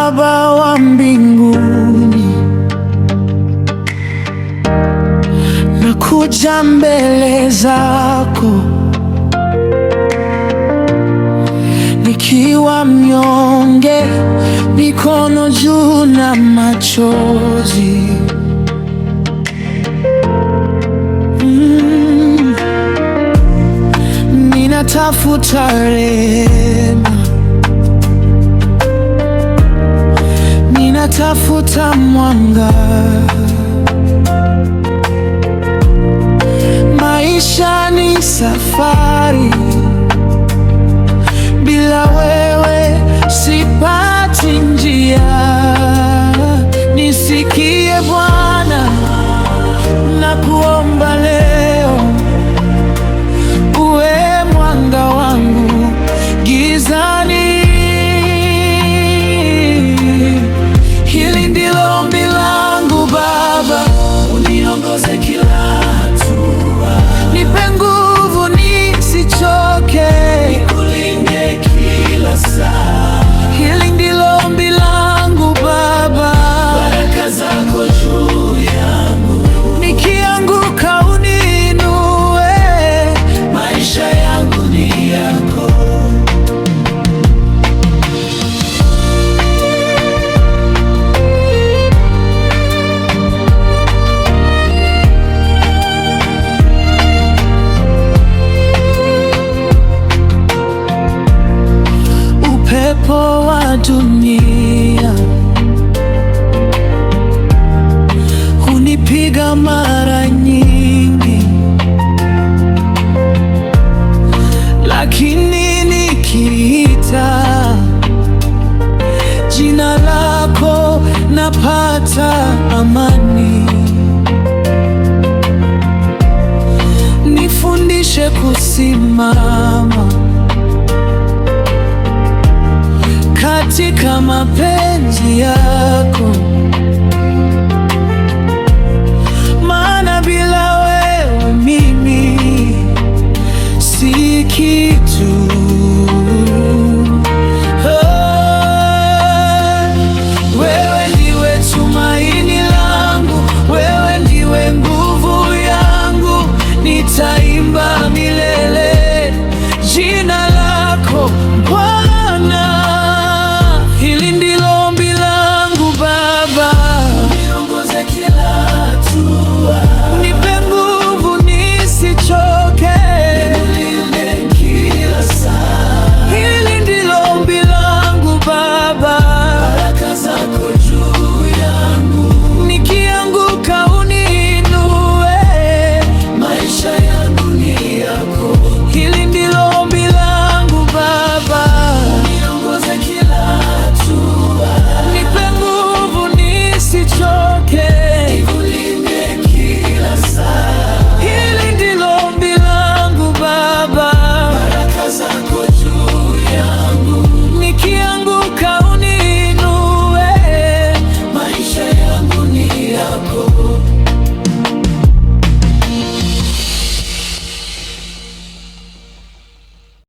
Baba wa mbinguni, nakuja mbele zako nikiwa mnyonge, mikono juu na machozi. Ninatafuta rehema, ninatafuta mwanga. Maisha ni safari, bila wewe sipati njia. Nisikie Bwana, nakuomba leo, uwe mwanga wangu gizani. Hili ndilo ombi langu Baba, uniongoze kila hatua, nipe nguvu nisichoke, nikulinde kila saa. Hili ndilo ombi langu Baba, baraka zako juu yangu, nikianguka uniinue, maisha yangu ni yako. Upepo wa dunia hunipiga mara nyingi, lakini nikiita jina lako napata amani. Nifundishe kusimama katika mapenzi yako.